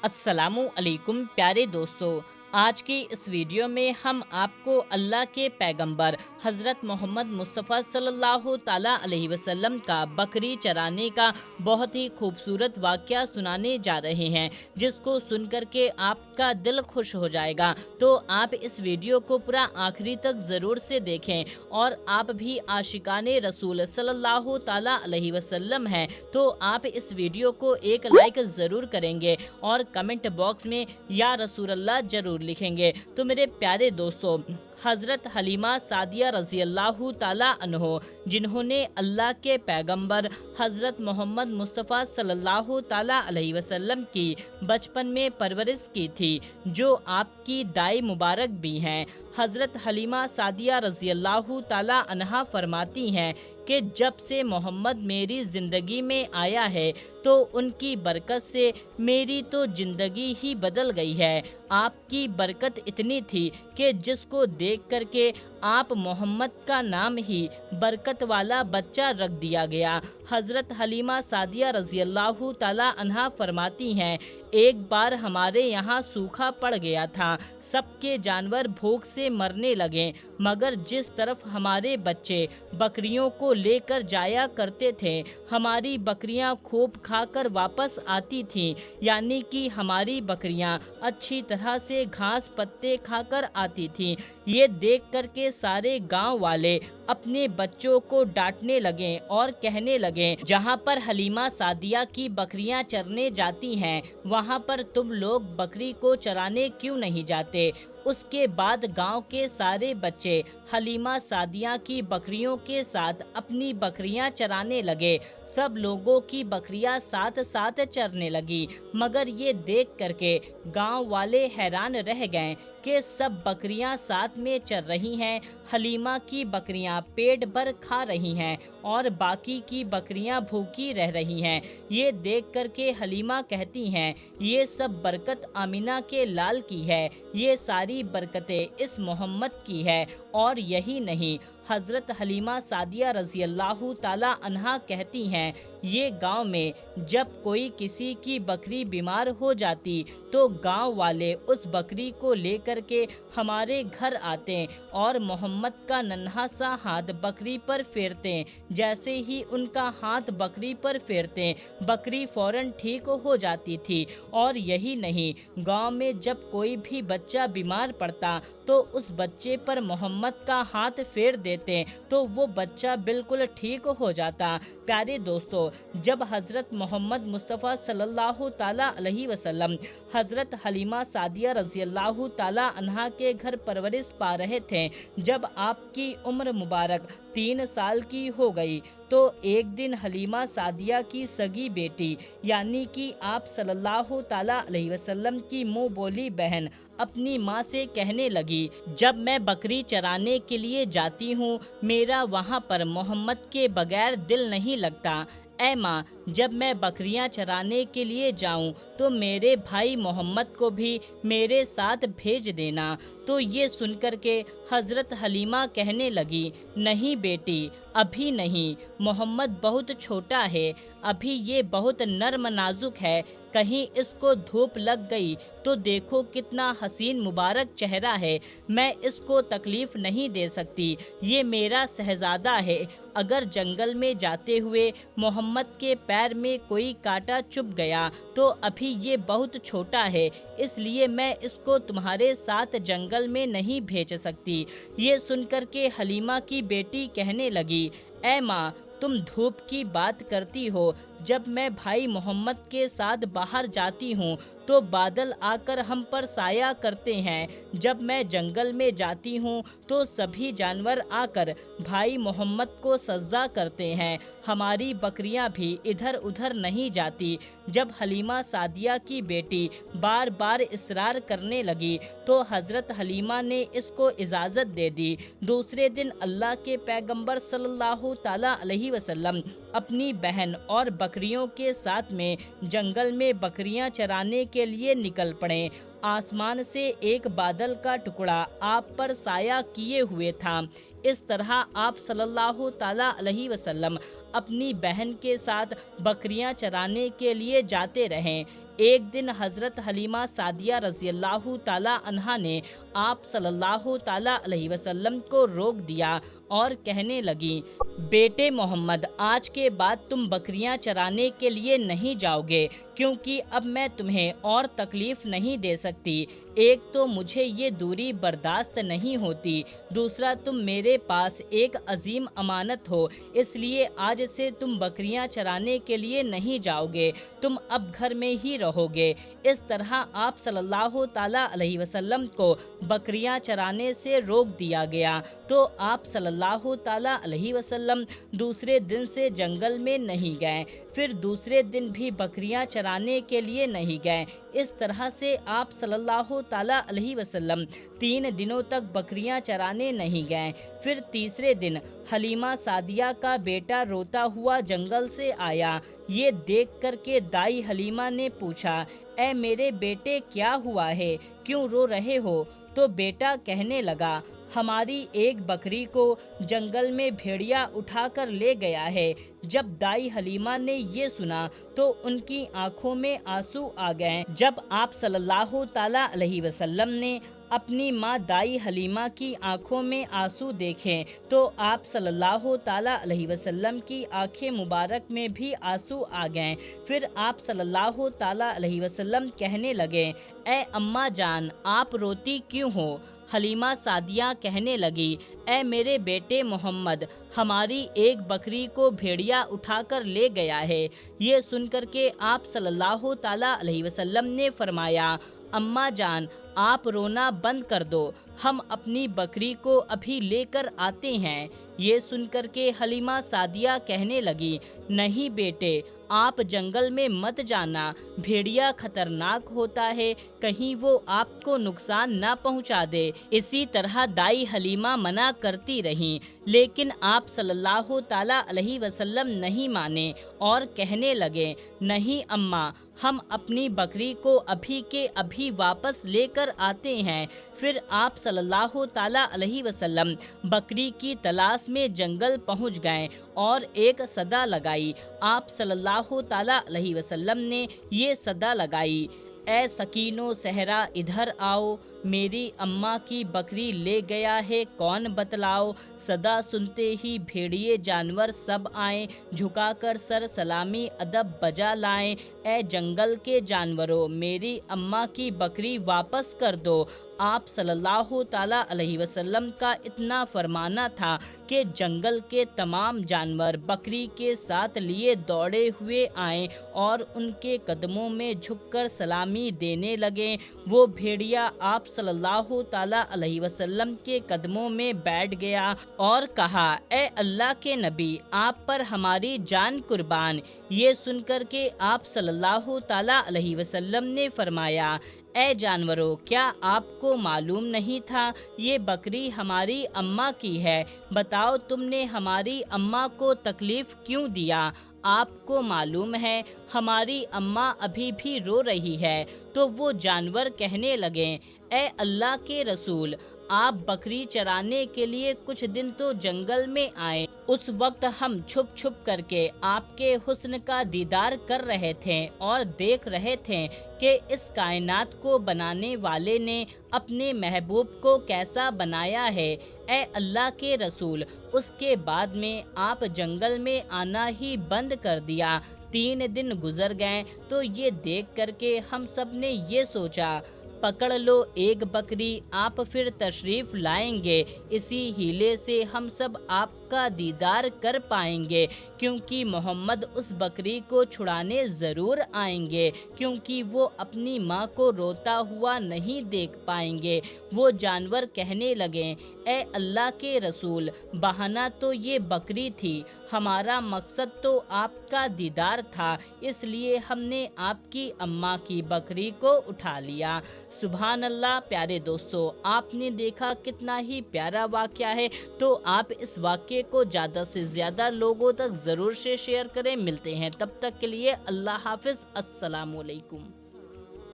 अस्सलामु अलैकुम प्यारे दोस्तों। आज की इस वीडियो में हम आपको अल्लाह के पैगंबर हज़रत मोहम्मद मुस्तफ़ा सल्लल्लाहु ताला अलैहि वसल्लम का बकरी चराने का बहुत ही खूबसूरत वाक़या सुनाने जा रहे हैं, जिसको सुन कर के आपका दिल खुश हो जाएगा। तो आप इस वीडियो को पूरा आखिरी तक ज़रूर से देखें, और आप भी आशिकाने रसूल सल्लल्लाहु ताला अलैहि वसल्लम हैं तो आप इस वीडियो को एक लाइक ज़रूर करेंगे और कमेंट बॉक्स में या रसूल अल्लाह ज़रूर लिखेंगे। तो मेरे प्यारे दोस्तों, हज़रत हलीमा सादिया रज़ी अल्लाहु ताला अन्हो, जिन्होंने अल्लाह के पैगंबर हज़रत मोहम्मद मुस्तफ़ा सल्लल्लाहु ताला अलैहि वसल्लम की बचपन में परवरिश की थी, जो आपकी दाई मुबारक भी हैं। हज़रत हलीमा सादिया रज़ी अल्लाहु ताला अन्हा फरमाती हैं कि जब से मोहम्मद मेरी ज़िंदगी में आया है तो उनकी बरकत से मेरी तो ज़िंदगी ही बदल गई है। आपकी बरकत इतनी थी कि जिसको देख करके आप मोहम्मद का नाम ही बरकत वाला बच्चा रख दिया गया। हज़रत हलीमा सादिया रज़ी अल्लाहु ताला अन्हा फरमाती हैं, एक बार हमारे यहाँ सूखा पड़ गया था, सबके जानवर भूख से मरने लगे, मगर जिस तरफ हमारे बच्चे बकरियों को लेकर जाया करते थे, हमारी बकरियां खूब खाकर वापस आती थीं। यानी कि हमारी बकरियां अच्छी तरह से घास पत्ते खाकर आती थीं। ये देख कर के सारे गांव वाले अपने बच्चों को डांटने लगे और कहने लगे, जहां पर हलीमा सादिया की बकरियां चरने जाती हैं, वहां पर तुम लोग बकरी को चराने क्यों नहीं जाते। उसके बाद गांव के सारे बच्चे हलीमा सादिया की बकरियों के साथ अपनी बकरियां चराने लगे। सब लोगों की बकरियां साथ साथ चरने लगी, मगर ये देख करके गांव वाले हैरान रह गए कि सब बकरियां साथ में चर रही हैं, हलीमा की बकरियां पेट भर खा रही हैं और बाकी की बकरियां भूखी रह रही हैं। ये देख करके हलीमा कहती हैं, ये सब बरकत आमिना के लाल की है, ये सारी बरकतें इस मोहम्मद की है। और यही नहीं, हज़रत हलीमा सादिया रज़ी अल्लाहु ताला अन्हा कहती हैं, ये गांव में जब कोई किसी की बकरी बीमार हो जाती तो गांव वाले उस बकरी को लेकर के हमारे घर आते और मोहम्मद का नन्हा सा हाथ बकरी पर फेरते। जैसे ही उनका हाथ बकरी पर फेरते, बकरी फौरन ठीक हो जाती थी। और यही नहीं, गांव में जब कोई भी बच्चा बीमार पड़ता तो उस बच्चे पर मोहम्मद का हाथ फेर देते तो वो बच्चा बिल्कुल ठीक हो जाता। प्यारे दोस्तों, जब हज़रत मोहम्मद मुस्तफ़ा सल्लल्लाहु ताला अलैहि वसल्लम हज़रत हलीमा सादिया रज़ी अल्लाहु ताला अन्हा के घर परवरिश पा रहे थे, जब आपकी उम्र मुबारक 3 साल की हो गई तो एक दिन हलीमा सादिया की सगी बेटी यानी कि आप सल्लल्लाहु ताला अलैहि वसल्लम की मुँह बोली बहन अपनी माँ से कहने लगी, जब मैं बकरी चराने के लिए जाती हूँ, मेरा वहाँ पर मोहम्मद के बगैर दिल नहीं लगता। ऐ माँ, जब मैं बकरियां चराने के लिए जाऊं तो मेरे भाई मोहम्मद को भी मेरे साथ भेज देना। तो ये सुनकर के हज़रत हलीमा कहने लगी, नहीं बेटी, अभी नहीं, मोहम्मद बहुत छोटा है, अभी ये बहुत नर्म नाजुक है, कहीं इसको धूप लग गई तो देखो कितना हसीन मुबारक चेहरा है, मैं इसको तकलीफ़ नहीं दे सकती, ये मेरा शहज़ादा है। अगर जंगल में जाते हुए मोहम्मद के पैर में कोई कांटा चुभ गया तो अभी ये बहुत छोटा है, इसलिए मैं इसको तुम्हारे साथ जंगल में नहीं भेज सकती। ये सुनकर के हलीमा की बेटी कहने लगी, ऐ माँ, तुम धूप की बात करती हो, जब मैं भाई मोहम्मद के साथ बाहर जाती हूँ तो बादल आकर हम पर साया करते हैं। जब मैं जंगल में जाती हूँ तो सभी जानवर आकर भाई मोहम्मद को सजदा करते हैं, हमारी बकरियां भी इधर उधर नहीं जाती। जब हलीमा सादिया की बेटी बार बार इसरार करने लगी तो हज़रत हलीमा ने इसको इजाज़त दे दी। दूसरे दिन अल्लाह के पैगंबर सल्लल्लाहु ताला अलैहि वसल्लम अपनी बहन और बकरियों के साथ में जंगल में बकरियां चराने के लिए निकल पड़े। आसमान से एक बादल का टुकड़ा आप पर साया किए हुए था। इस तरह आप सल्लल्लाहु ताला अलैहि वसल्लम अपनी बहन के साथ बकरियां चराने के लिए जाते रहें। एक दिन हज़रत हलीमा सादिया रज़ी अल्लाहु ताला अन्हा ने आप सल्लल्लाहु ताला अलैहि वसल्लम को रोक दिया और कहने लगी, बेटे मोहम्मद, आज के बाद तुम बकरियां चराने के लिए नहीं जाओगे, क्योंकि अब मैं तुम्हें और तकलीफ़ नहीं दे सकती। एक तो मुझे ये दूरी बर्दाश्त नहीं होती, दूसरा तुम मेरे पास एक अजीम अमानत हो, इसलिए आज से तुम बकरियां चराने के लिए नहीं जाओगे, तुम अब घर में ही रहोगे। इस तरह आप सल्लल्लाहु ताला अलैहि वसल्लम को बकरियां चराने से रोक दिया गया। तो आप सल्लल्लाहु ताला अलैहि वसल्लम दूसरे दिन से जंगल में नहीं गए, फिर दूसरे दिन भी बकरियां चराने के लिए नहीं गए। इस तरह से आप सल्लल्लाहु ताला अलैहि वसल्लम 3 दिनों तक बकरियां चराने नहीं गए। फिर तीसरे दिन हलीमा सादिया का बेटा रोता हुआ जंगल से आया। ये देख कर के दाई हलीमा ने पूछा, ऐ मेरे बेटे, क्या हुआ है, क्यों रो रहे हो? तो बेटा कहने लगा, हमारी एक बकरी को जंगल में भेड़िया उठाकर ले गया है। जब दाई हलीमा ने ये सुना तो उनकी आंखों में आंसू आ गए। जब आप सल्लल्लाहु ताला अलैहि वसल्लम ने अपनी माँ दाई हलीमा की आंखों में आंसू देखे तो आप सल्लल्लाहु ताला अलैहि वसल्लम की आंखें मुबारक में भी आंसू आ गए। फिर आप सल्लल्लाहु ताला अलैहि वसल्लम कहने लगे, ऐ अम्मा जान, आप रोती क्यों हो? हलीमा सादिया कहने लगी, ऐ मेरे बेटे मोहम्मद, हमारी एक बकरी को भेड़िया उठाकर ले गया है। ये सुनकर के आप सल्लल्लाहु ताला अलैहि वसल्लम ने फरमाया, अम्मा जान, आप रोना बंद कर दो, हम अपनी बकरी को अभी लेकर आते हैं। ये सुनकर के हलीमा सादिया कहने लगी, नहीं बेटे, आप जंगल में मत जाना, भेड़िया खतरनाक होता है, कहीं वो आपको नुकसान ना पहुंचा दे। इसी तरह दाई हलीमा मना करती रहीं, लेकिन आप सल्लल्लाहु ताला अलैहि वसल्लम नहीं माने और कहने लगे, नहीं अम्मा, हम अपनी बकरी को अभी के अभी वापस लेकर आते हैं। फिर आप सल्लल्लाहु ताला अलैहि वसल्लम बकरी की तलाश में जंगल पहुंच गए और एक सदा लगाई। आप सल्लल्लाहु ताला अलैहि वसल्लम ने ये सदा लगाई, ऐ सकीनो सहरा इधर आओ, मेरी अम्मा की बकरी ले गया है, कौन बतलाओ। सदा सुनते ही भेड़िए जानवर सब आए, झुकाकर सर सलामी अदब बजा लाएं। ऐ जंगल के जानवरों, मेरी अम्मा की बकरी वापस कर दो। आप सल्लल्लाहु ताला अलैहि वसल्लम का इतना फरमाना था कि जंगल के तमाम जानवर बकरी के साथ लिए दौड़े हुए आए और उनके कदमों में झुककर सलामी देने लगे। वो भेड़िया आप सल्लल्लाहु ताला अलैहि वसल्लम के कदमों में बैठ गया और कहा, ए अल्लाह के नबी, आप पर हमारी जान कुर्बान। ये सुनकर के आप सल्लल्लाहु ताला अलैहि वसल्लम ने फरमाया, ए जानवरों, क्या आपको मालूम नहीं था ये बकरी हमारी अम्मा की है? बताओ तुमने हमारी अम्मा को तकलीफ़ क्यों दिया? आपको मालूम है हमारी अम्मा अभी भी रो रही है। तो वो जानवर कहने लगे, ए अल्लाह के रसूल, आप बकरी चराने के लिए कुछ दिन तो जंगल में आए। उस वक्त हम छुप छुप करके आपके हुस्न का दीदार कर रहे थे और देख रहे थे कि इस कायनात को बनाने वाले ने अपने महबूब को कैसा बनाया है। ए अल्लाह के रसूल, उसके बाद में आप जंगल में आना ही बंद कर दिया। 3 दिन गुजर गए तो ये देख करके हम सब ने ये सोचा, पकड़ लो एक बकरी, आप फिर तशरीफ़ लाएंगे, इसी हीले से हम सब आपका दीदार कर पाएंगे, क्योंकि मोहम्मद उस बकरी को छुड़ाने ज़रूर आएंगे, क्योंकि वो अपनी माँ को रोता हुआ नहीं देख पाएंगे। वो जानवर कहने लगे, ए अल्लाह के रसूल, बहाना तो ये बकरी थी, हमारा मकसद तो आपका दीदार था, इसलिए हमने आपकी अम्मा की बकरी को उठा लिया। सुभान अल्लाह। प्यारे दोस्तों, आपने देखा कितना ही प्यारा वाक़या है। तो आप इस वाक़ये को ज़्यादा से ज़्यादा लोगों तक ज़रूर से शेयर करें। मिलते हैं तब तक के लिए, अल्लाह हाफ़िज़, अस्सलामु अलैकुम।